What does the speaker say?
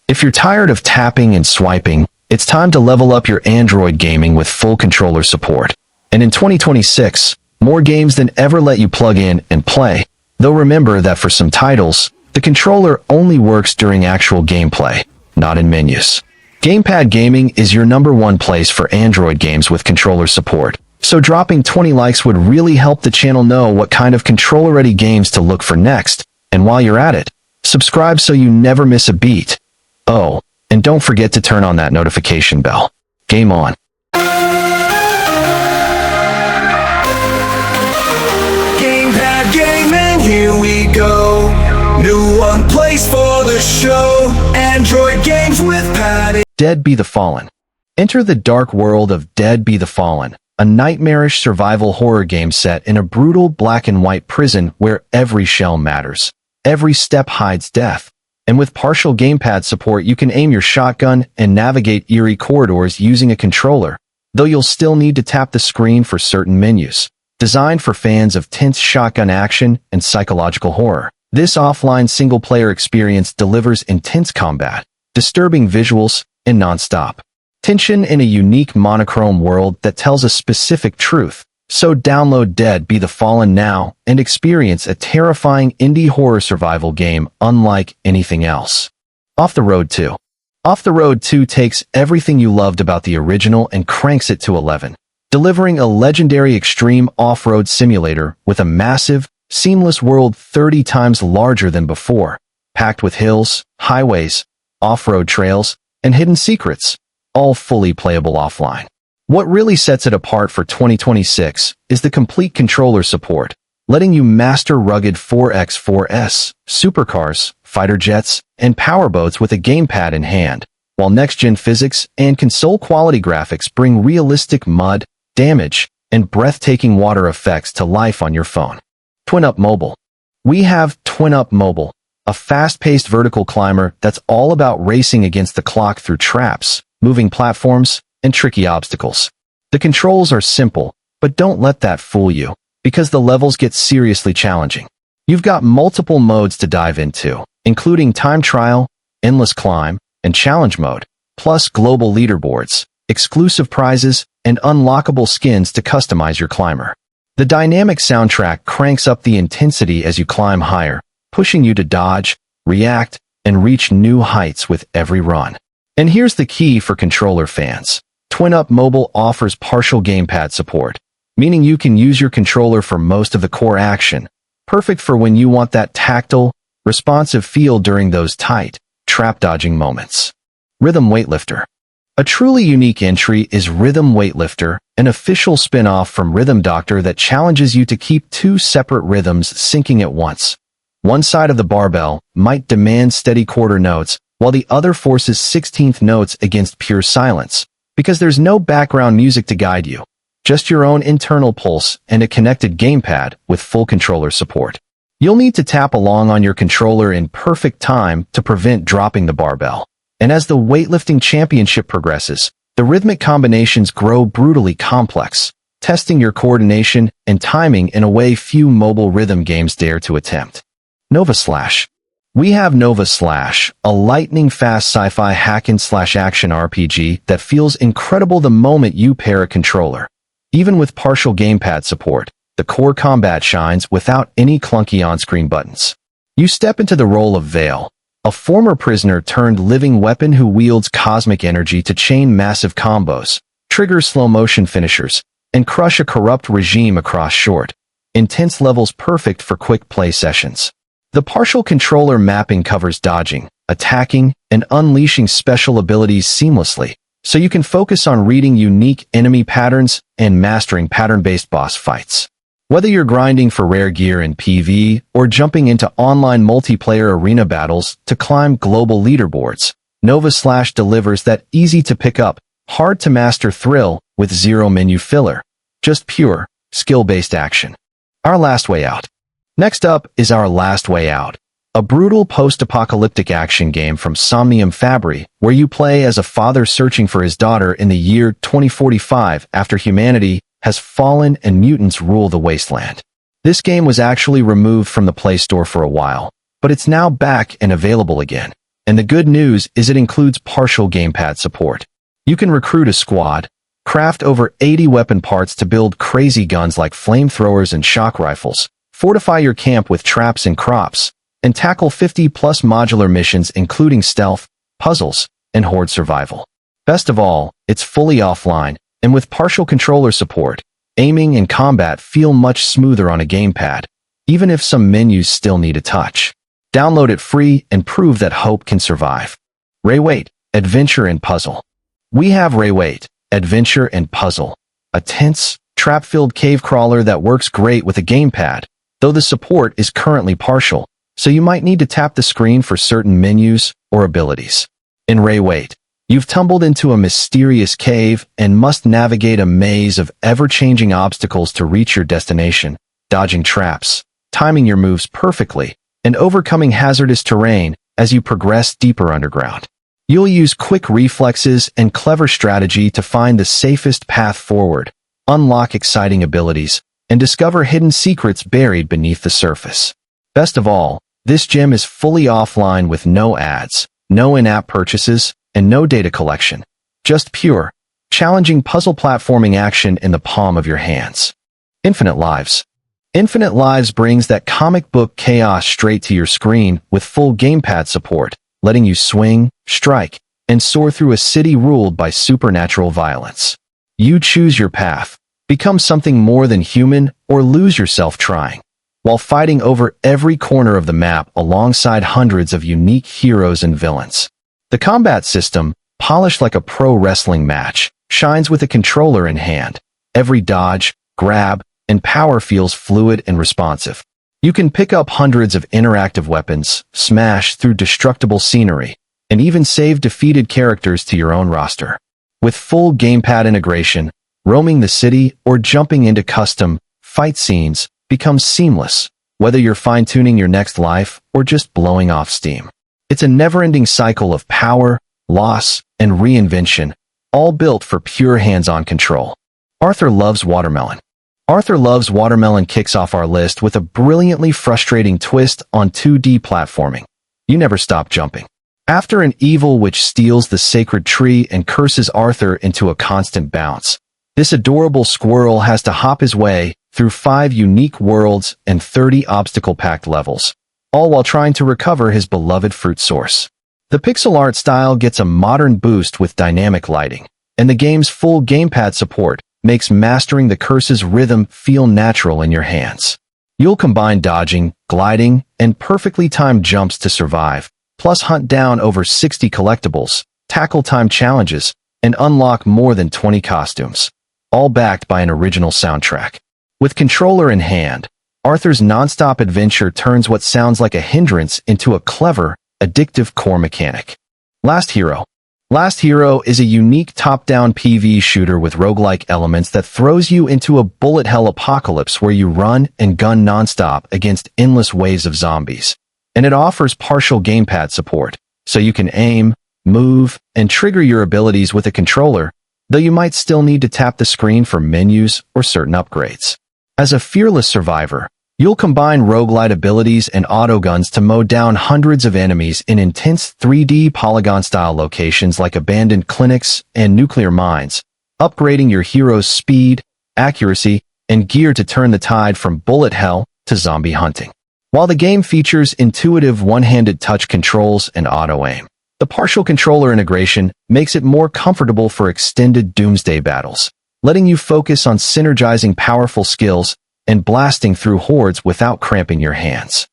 If you're tired of tapping and swiping, it's time to level up your Android gaming with full controller support. And in 2026, more games than ever let you plug in and play. Though remember that for some titles, the controller only works during actual gameplay, not in menus. Gamepad Gaming is your #1 place for Android games with controller support. So dropping 20 likes would really help the channel know what kind of controller-ready games to look for next. And while you're at it, subscribe so you never miss a beat. Oh, and don't forget to turn on that notification bell. Game on. Gamepad Gaming, here we go. New one place for the show. Android games with Patty. Dead Be the Fallen. Enter the dark world of Dead Be the Fallen, a nightmarish survival horror game set in a brutal black and white prison where every shell matters. Every step hides death. And with partial gamepad support, you can aim your shotgun and navigate eerie corridors using a controller, though you'll still need to tap the screen for certain menus. Designed for fans of tense shotgun action and psychological horror, this offline single-player experience delivers intense combat, disturbing visuals, and non-stop tension in a unique monochrome world that tells a specific truth. So download Dead Be the Fallen now and experience a terrifying indie horror survival game unlike anything else. Off the Road 2. Off the Road 2 takes everything you loved about the original and cranks it to 11, delivering a legendary extreme off-road simulator with a massive, seamless world 30 times larger than before, packed with hills, highways, off-road trails, and hidden secrets, all fully playable offline. What really sets it apart for 2026 is the complete controller support, letting you master rugged 4x4S, supercars, fighter jets, and powerboats with a gamepad in hand, while next-gen physics and console-quality graphics bring realistic mud, damage, and breathtaking water effects to life on your phone. TwinUp Mobile. We have TwinUp Mobile, a fast-paced vertical climber that's all about racing against the clock through traps, moving platforms, and tricky obstacles. The controls are simple, but don't let that fool you, because the levels get seriously challenging. You've got multiple modes to dive into, including time trial, endless climb, and challenge mode, plus global leaderboards, exclusive prizes, and unlockable skins to customize your climber. The dynamic soundtrack cranks up the intensity as you climb higher, pushing you to dodge, react, and reach new heights with every run. And here's the key for controller fans. TwinUp Mobile offers partial gamepad support, meaning you can use your controller for most of the core action, perfect for when you want that tactile, responsive feel during those tight, trap-dodging moments. Rhythm Weightlifter. A truly unique entry is Rhythm Weightlifter, an official spin-off from Rhythm Doctor that challenges you to keep two separate rhythms syncing at once. One side of the barbell might demand steady quarter notes, while the other forces 16th notes against pure silence, because there's no background music to guide you, just your own internal pulse and a connected gamepad with full controller support. You'll need to tap along on your controller in perfect time to prevent dropping the barbell. And as the weightlifting championship progresses, the rhythmic combinations grow brutally complex, testing your coordination and timing in a way few mobile rhythm games dare to attempt. Nova Slash. We have Nova Slash, a lightning-fast sci-fi hack-and-slash-action RPG that feels incredible the moment you pair a controller. Even with partial gamepad support, the core combat shines without any clunky on-screen buttons. You step into the role of Vale, a former prisoner turned living weapon who wields cosmic energy to chain massive combos, trigger slow-motion finishers, and crush a corrupt regime across short, intense levels perfect for quick play sessions. The partial controller mapping covers dodging, attacking, and unleashing special abilities seamlessly, so you can focus on reading unique enemy patterns and mastering pattern-based boss fights. Whether you're grinding for rare gear in PvE or jumping into online multiplayer arena battles to climb global leaderboards, Nova Slash delivers that easy-to-pick-up, hard-to-master thrill with zero menu filler, just pure, skill-based action. Our Last Way Out. Next up is Our Last Way Out, a brutal post-apocalyptic action game from Somnium Fabri, where you play as a father searching for his daughter in the year 2045 after humanity has fallen and mutants rule the wasteland. This game was actually removed from the Play Store for a while, but it's now back and available again. And the good news is it includes partial gamepad support. You can recruit a squad, craft over 80 weapon parts to build crazy guns like flamethrowers and shock rifles, fortify your camp with traps and crops, and tackle 50-plus modular missions including stealth, puzzles, and horde survival. Best of all, it's fully offline, and with partial controller support, aiming and combat feel much smoother on a gamepad, even if some menus still need a touch. Download it free and prove that hope can survive. Reawait, Adventure and Puzzle. We have Reawait, Adventure and Puzzle, a tense, trap-filled cave crawler that works great with a gamepad, though the support is currently partial, so you might need to tap the screen for certain menus or abilities. In Reawait, you've tumbled into a mysterious cave and must navigate a maze of ever-changing obstacles to reach your destination, dodging traps, timing your moves perfectly, and overcoming hazardous terrain as you progress deeper underground. You'll use quick reflexes and clever strategy to find the safest path forward, unlock exciting abilities, and discover hidden secrets buried beneath the surface. Best of all, this gem is fully offline with no ads, no in-app purchases, and no data collection. Just pure, challenging puzzle platforming action in the palm of your hands. Infinite Lives. Infinite Lives brings that comic book chaos straight to your screen with full gamepad support, letting you swing, strike, and soar through a city ruled by supernatural violence. You choose your path, become something more than human, or lose yourself trying, while fighting over every corner of the map alongside hundreds of unique heroes and villains. The combat system, polished like a pro wrestling match, shines with a controller in hand. Every dodge, grab, and power feels fluid and responsive. You can pick up hundreds of interactive weapons, smash through destructible scenery, and even save defeated characters to your own roster. With full gamepad integration, roaming the city or jumping into custom fight scenes becomes seamless, whether you're fine-tuning your next life or just blowing off steam. It's a never-ending cycle of power, loss, and reinvention, all built for pure hands-on control. Arthur Loves Watermelon. Arthur Loves Watermelon kicks off our list with a brilliantly frustrating twist on 2D platforming. You never stop jumping. After an evil witch steals the sacred tree and curses Arthur into a constant bounce, this adorable squirrel has to hop his way through 5 unique worlds and 30 obstacle-packed levels, all while trying to recover his beloved fruit source. The pixel art style gets a modern boost with dynamic lighting, and the game's full gamepad support makes mastering the curse's rhythm feel natural in your hands. You'll combine dodging, gliding, and perfectly timed jumps to survive, plus hunt down over 60 collectibles, tackle time challenges, and unlock more than 20 costumes, all backed by an original soundtrack. With controller in hand, Arthur's non-stop adventure turns what sounds like a hindrance into a clever, addictive core mechanic. Last Hero. Last Hero is a unique top-down PvE shooter with roguelike elements that throws you into a bullet hell apocalypse where you run and gun non-stop against endless waves of zombies. And it offers partial gamepad support, so you can aim, move, and trigger your abilities with a controller, though you might still need to tap the screen for menus or certain upgrades. As a fearless survivor, you'll combine roguelite abilities and autoguns to mow down hundreds of enemies in intense 3D polygon-style locations like abandoned clinics and nuclear mines, upgrading your hero's speed, accuracy, and gear to turn the tide from bullet hell to zombie hunting. While the game features intuitive one-handed touch controls and auto-aim, the partial controller integration makes it more comfortable for extended doomsday battles, letting you focus on synergizing powerful skills and blasting through hordes without cramping your hands.